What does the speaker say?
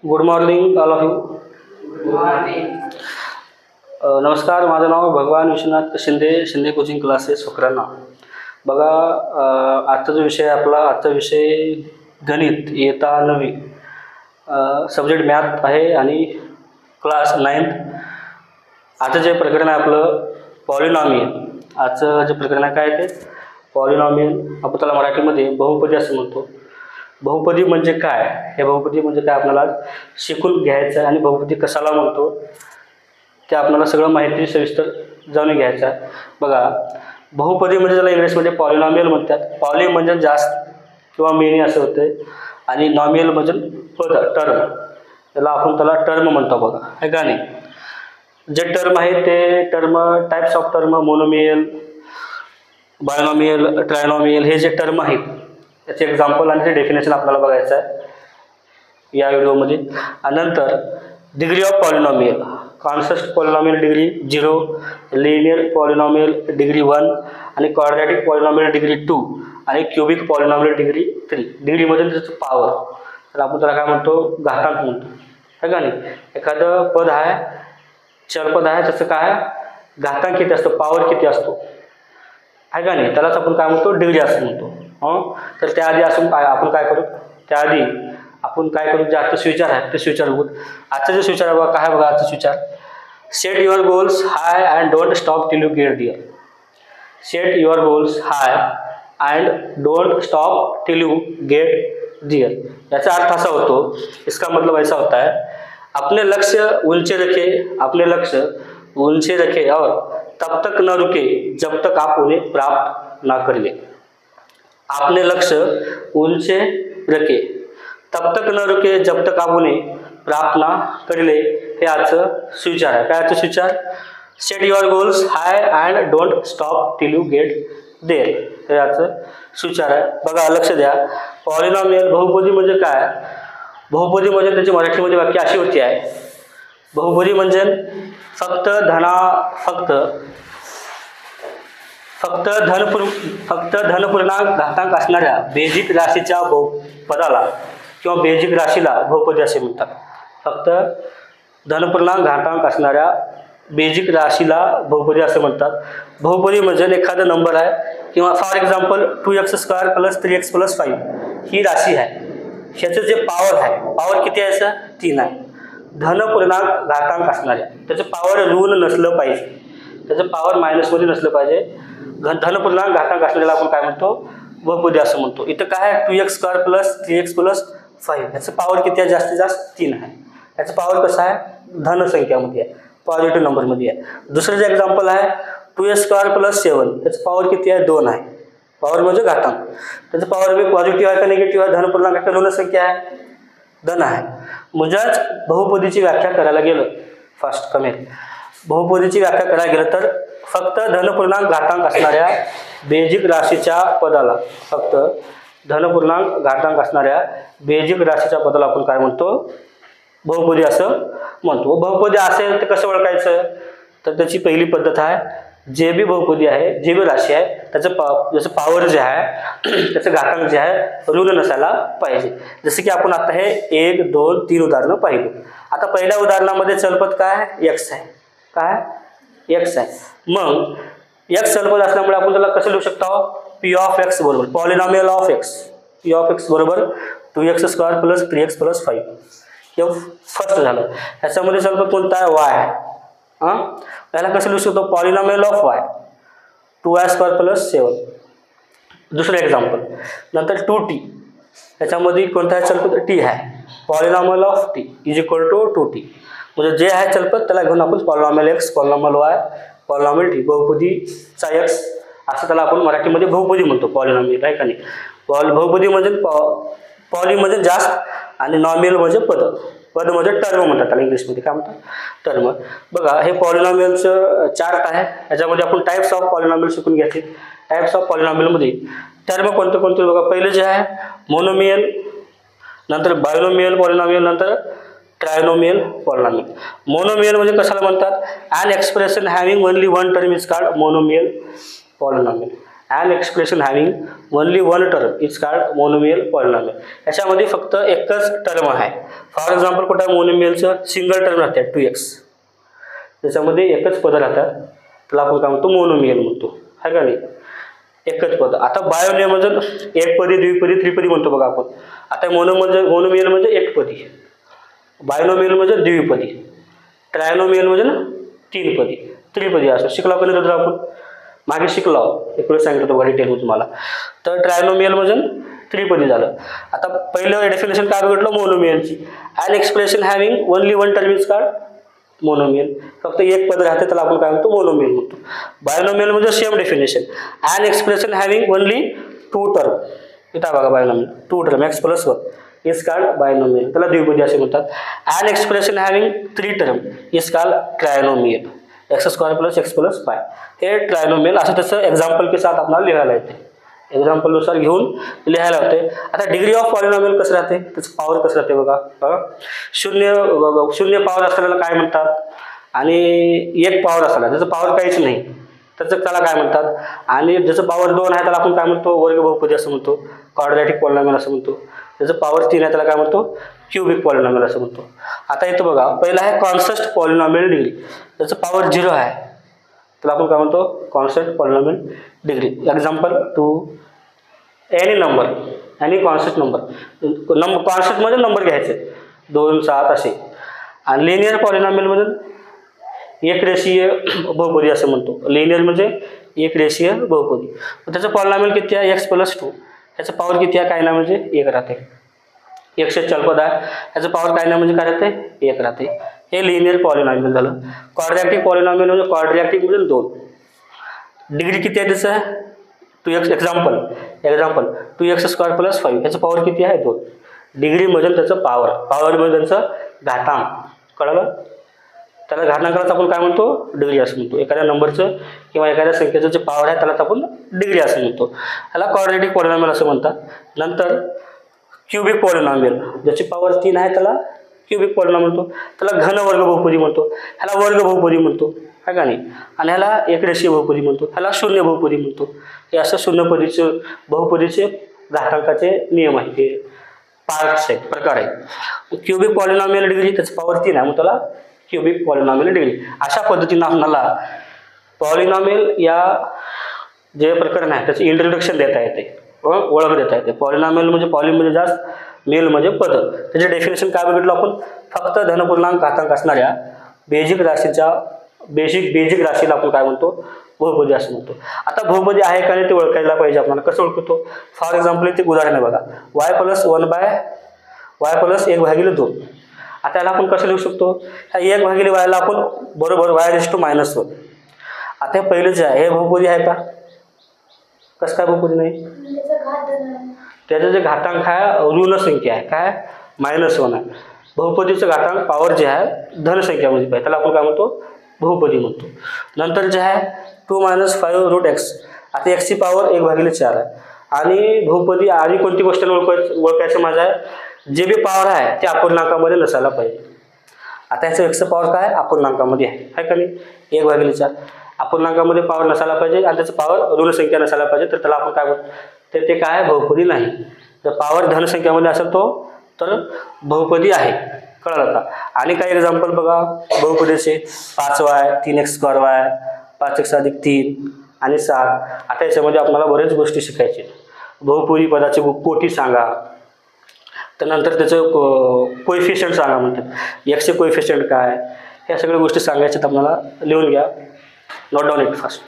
Good morning all of you. नमस्कार, माझं नाव भगवान विश्वनाथ शिंदे कोचिंग क्लासेस फकराना. बघा, आजचा जो विषय आहे आपला, आजचा विषय गणित इयत्ता 9वी, सब्जेक्ट मॅथ आहे आणि क्लास 9th. आजचं जे प्रकरण आहे आपलं पॉलिनॉमियल. आजचं जे प्रकरण आहे काय ते पॉलिनॉमियल. आपण त्याला मराठीमध्ये बहुपदी असं म्हणतो. बहुपदी म्हणजे काय, हे बहुपदी म्हणजे काय आपल्याला शिकून घ्यायचं आहे आणि बहुपदी कशाला म्हणतो ते आपल्याला सगळं माहिती सविस्तर जाणून घ्यायचं आहे. बघा, बहुपदी म्हणजे त्याला इंग्लिशमध्ये पॉलिनॉमियल म्हणतात. पॉली म्हणजे जास्त किंवा मेनी असं होतं आणि नॉमियल म्हणजे पद, टर्म. त्याला टर्म म्हणतो. बघा, आहे का नाही. जे टर्म आहे ते term, types of term, monomial, binomial, trinomial, हे जे टर्म आहेत त्याचे एक्झाम्पल आणि ते डेफिनेशन आपल्याला बघायचं आहे या व्हिडिओमध्ये. आणि नंतर degree of polynomial, constant polynomial degree 0, linear polynomial degree 1 आणि क्वाड्रॅटिक पॉलिनॉमियल डिग्री 2 आणि क्युबिक पॉलिनॉमियल डिग्री 3. डिग्रीमध्ये त्याचं पॉवर, तर आपण त्याला काय म्हणतो, घातांक म्हणतो, है का नाही. एखादं पद आहे, चलपद आहे, त्याचं काय घातांक किती असतो, पॉवर किती असतो, आहे का नाही, त्यालाच आपण काय म्हणतो, डिग्री असं म्हणतो. तर त्याआधी आपण काय करू, त्याआधी आपण काय करू, जे आजचं स्विचार आहे ते स्विचार बघू. आजचं जे स्विचार आहे बघा, काय बघा आजचं स्विचार, set your goals high and don't stop till you get there. Set your goals high and don't stop till you get there. याचा अर्थ असा होतो, इसका मतलब ऐसा होता है, अपने लक्ष्य ऊंचे रखे और तब तक न रुके जब तक आप उन्हें प्राप्त ना कर ले. आपने लक्ष्य ऊंचे रखे, तब तक न रुके जब तक आप उन्हें प्राप्त ना कर ले, हे आजचं स्विचार आहे. काय आजचं स्विचार, set your goals high and don't stop till you get there, हे आजचं स्विचार आहे. बघा, लक्ष द्या. पॉलिनॉमियल बहुपदी म्हणजे काय, बहुपदी म्हणजे त्याची मराठीमध्ये वाक्य अशी होती आहे, बहुपदी म्हणजे फक्त धनपूर्णांक घातांक असणाऱ्या बेजिक राशीच्या बहुपदाला किंवा बेजिक राशीला बहुपदी असे म्हणतात. फक्त धनपूर्णांक घातांक असणाऱ्या बेजिक राशीला बहुपदी असे म्हणतात. बहुपदी म्हणजे एखादा नंबर आहे किंवा फॉर एक्झाम्पल 2x² + 3x + 5 ही राशी आहे. ह्याचं जे पॉवर आहे, पॉवर किती आहे, 3 आहे. धनपूर्णांक घातांक असणाऱ्या, त्याचं पॉवर ऋण नसलं पाहिजे, त्याचं पॉवर मायनसमध्ये नसलं पाहिजे. धनपूर्णांक घातांक असलेला आपण काय म्हणतो, बहुपदी असं म्हणतो. इथं काय आहे, 2x² + 3x + 5, याचं पॉवर किती आहे, जास्तीत जास्त 3 आहे. याचं पॉवर कसं आहे, धन संख्यामध्ये आहे, पॉझिटिव्ह नंबरमध्ये आहे. दुसरं जे एक्झाम्पल आहे 2s² + 7, त्याचं पॉवर किती आहे, 2 आहे. पॉवर म्हणजे घातांक, त्याचं पॉवर बी पॉझिटिव्ह आहे का निगेटिव्ह आहे, धनपूर्णांक आहे का ऋण संख्या आहे, धन आहे. म्हणजेच बहुपदीची व्याख्या करायला गेलं, फास्ट कमेंट, बहुपदीची व्याख्या करायला गेलं तर फक्त धनपूर्णांक घातांक असणाऱ्या बेजिक राशीच्या पदाला, फक्त धनपूर्णांक घातांक असणाऱ्या बेजिक राशीच्या पदाला आपण काय म्हणतो, बहुपदी असं म्हणतो. बहुपदी असेल तर कसं ओळखायचं, तर त्याची पहिली पद्धत आहे, जे बी बहुपदी आहे, जे बी राशी आहे, त्याचं पॉवर जे आहे, त्याचं घातांक जे आहे ऋण नसायला पाहिजे. जसं की आपण आता हे 1, 2, 3 उदाहरणं पाहिली. आता पहिल्या उदाहरणामध्ये चलपद काय आहे, x आहे. काय, x आहे. मग x चलपद असल्यामुळे आपण त्याला कसं लिहू शकतो, p ऑफ x बरोबर polynomial of x, p of x बरोबर 2x² + 3x + 5. हे फर्स्ट झालं. ह्याच्यामध्ये चलपद कोणता आहे, y आहे. याला कसं लिहू शकतो, पॉलिनॉमियल ऑफ y 2y² + 7. दुसरं एक्झाम्पल, नंतर 2t, याच्यामध्ये कोणता आहे चलपद, t आहे. Polynomial of t = 2t. म्हणजे जे आहे चलपद त्याला घेऊन आपण polynomial x, polynomial y, polynomial t, बहुपदीचा x असं त्याला आपण मराठीमध्ये बहुपदी म्हणतो. पॉलिनॉमियल आहे का नाही. बहुपदी म्हणजे पॉली म्हणजे जास्त आणि नॉमियल म्हणजे पद म्हणजे टर्म म्हणतात त्याला, इंग्लिशमध्ये काय म्हणतात, टर्म. बघा, हे पॉलिनॉमियलचं चार्ट आहे. याच्यामध्ये आपण टाईप्स ऑफ पॉलिनॉमियल शिकून घेतले. टाईप्स ऑफ पॉलिनॉमियलमध्ये टर्म कोणते कोणते बघा. पहिलं जे आहे मोनोमियल, नंतर बायनोमियल पॉलिनॉमियल, नंतर ट्रायनोमियल पॉलिनॉमियल. मोनोमियल म्हणजे कशाला म्हणतात, an expression having only one term is called monomial polynomial. And expression having only one term is called monomial polynomial. याच्यामध्ये फक्त एकच टर्म आहे. फॉर एक्झाम्पल कुठं आहे मोनोमियलचं सिंगल टर्म राहते 2x, त्याच्यामध्ये एकच पद राहतात, त्याला आपण काय म्हणतो मोनोमियल म्हणतो, आहे का नाही, एकच पद. आता बायोनियल म्हणजे एकपदी, द्विपदी, त्रिपदी म्हणतो बघा आपण. आता मोनोमियल म्हणजे एकपदी, बायनोमियल म्हणजे द्विपदी, ट्रायनोमियल म्हणजे ना तीनपदी, त्रिपदी असं शिकला कधी तर आपण मागे शिकलो, एक वेळ सांगितलं होतं डिटेल तुम्हाला. तर ट्रायनोमियल म्हणजे त्रिपदी झालं. आता पहिलं डेफिनेशन काय बघितलं मोनोमियलची, and expression having only one term is called monomial. फक्त एक पद राहते त्याला आपण काय म्हणतो मोनोमियल म्हणतो. बायोनोमियल म्हणजे same definition, and expression having only two term. इथं बघा binomial two term x + 1 is called binomial, त्याला द्विपदी असे म्हणतात. And expression having three term is called trinomial, x² + x + 5. हे ट्रायनोमियल असं तसं एक्झाम्पल के साथ आपल्याला लिहायला येते, एक्झाम्पलनुसार घेऊन लिहायला होते. आता डिग्री ऑफ पॉलिनॉमियल कसं राहते, त्याचं पॉवर कसं राहते बघा. शून्य पॉवर असलेल्याला काय म्हणतात, आणि एक पॉवर असला त्याचं पॉवर काहीच नाही त्याचं त्याला काय म्हणतात, आणि ज्याचं पॉवर 2 आहे त्याला आपण काय म्हणतो वर्ग बहुपदी असं म्हणतो, क्वाड्रॅटिक पॉलिनॉमियल असं म्हणतो. ज्याचं पॉवर 3 आहे त्याला काय म्हणतो क्युबिक पॉलिनॉमियल असं म्हणतो. आता इथं बघा पहिला आहे कॉन्स्टंट पॉलिनॉमियल डिग्री, ज्याचं पॉवर 0 आहे त्याला आपण काय म्हणतो constant polynomial degree. Example two any number, any constant number, constant म्हणजे नंबर घ्यायचे 2, 7 असे. आणि लिनियर पॉलिनॉमियल म्हणजे एक रेषीय बहुपदी असं म्हणतो. लिनियर म्हणजे एक रेषीय बहुपदी. त्याचं पॉलिनॉमियल किती आहे x + 2, त्याचं पॉवर किती आहे काय ना म्हणजे 1 राहते. एकशे चलपद आहे त्याचं पॉवर काय ना म्हणजे काय राहते 1 राहते. हे लिनियर पॉलिनॉमियल झालं. क्वाड्रॅटिक पॉलिनॉमियल म्हणजे क्वाड्रॅटिक म्हणजे 2. डिग्री किती आहे त्याचं 2x. एक्झाम्पल 2x² + 5, याचं पॉवर किती आहे 2. डिग्री म्हणजे त्याचं पॉवर म्हणजे त्यांचं घातांक, कळलं. त्याला घातांकाला आपण काय म्हणतो डिग्री असं म्हणतो. एखाद्या नंबरचं किंवा एखाद्या संख्येचं जे पॉवर आहे त्याला आपण डिग्री असं म्हणतो. त्याला क्वाड्रॅटिक पॉलिनॉमियल असं म्हणतात. नंतर क्युबिक पॉलिनॉमियल, ज्याची पॉवर 3 आहे त्याला क्युबिक पॉलिनॉमियल म्हणतो. त्याला घन वर्ग बहुपदी म्हणतो, ह्याला वर्ग बहुपदी म्हणतो, है का नाही. आणि ह्याला एकरेषीय बहुपदी म्हणतो, ह्याला शून्य बहुपदी म्हणतो. हे असं शून्य बहुपदीचे घातांकाचे नियम आहेत, हे पार्ट्स आहेत, प्रकार आहेत. क्युबिक पॉलिनॉमियल डिग्री त्याची पॉवर 3 आहे, मग त्याला क्युबिक पॉलिनॉमियल डिग्री. अशा पद्धतीनं आपल्याला पॉलिनॉमियल या जे प्रकरण आहे त्याचे इंट्रोडक्शन देता येते, ओळख देता येते. पॉलिनॉमियल म्हणजे पॉली म्हणजे जास्त, मेल म्हणजे पद. त्याचे डेफिनेशन काय बघितलं आपण, फक्त धनपूर्णांक घातांक असणाऱ्या बेजिक राशीला आपण काय म्हणतो बहुपदी असं म्हणतो. आता बहुपदी आहे का नाही ते ओळखायला पाहिजे आपल्याला. कसं ओळखतो, फॉर एक्झाम्पल इथे उदाहरण आहे बघा, y + 1/2. आता याला आपण कसं लिहू शकतो, ह्या 1/y ला आपण बरोबर y⁻⁻1. आता हे पहिलं जे आहे हे बहुपदी आहे का, कसं काय बहुपदी नाही, त्याचं जे घातांक आहे ऋण संख्या आहे, काय -1 आहे. बहुपदीचं घातांक पॉवर जे आहे धन संख्यामध्ये पाहिजे, त्याला आपण काय म्हणतो बहुपदी म्हणतो. नंतर जे आहे 2 - 5√x. आता x ची पॉवर 1/4 आहे. आणि बहुपदी आणि कोणती गोष्ट ओळखायचं माझं आहे, जे बी पॉवर आहे ते अपूर्णांकामध्ये नसायला पाहिजे. आता याचं x पॉवर काय अपूर्णांकामध्ये आहे का नाही 1/4. अपूर्णांकामध्ये पॉवर नसायला पाहिजे आणि त्याचं पॉवर ऋण संख्या नसायला पाहिजे, तर त्याला आपण काय म्हणतो ते काय बहुपदी नाही. जर पॉवर धन संख्यामध्ये असेल तो तर बहुपदी आहे, कळलं का. आणि काही एक्झाम्पल बघा बहुपदीचे 5y, 3x²y, 5x + 3 आणि 7. आता याच्यामध्ये आपल्याला बरेच गोष्टी शिकायचे. बहुपदी पदाचे कोटी सांगा, त्यानंतर त्याचं कोएफिशियंट सांगा म्हणतात, x चे कोएफिशियंट काय, ह्या सगळ्या गोष्टी सांगायच्यात आपल्याला. लिहून घ्या, नोट डाऊन इट फास्ट.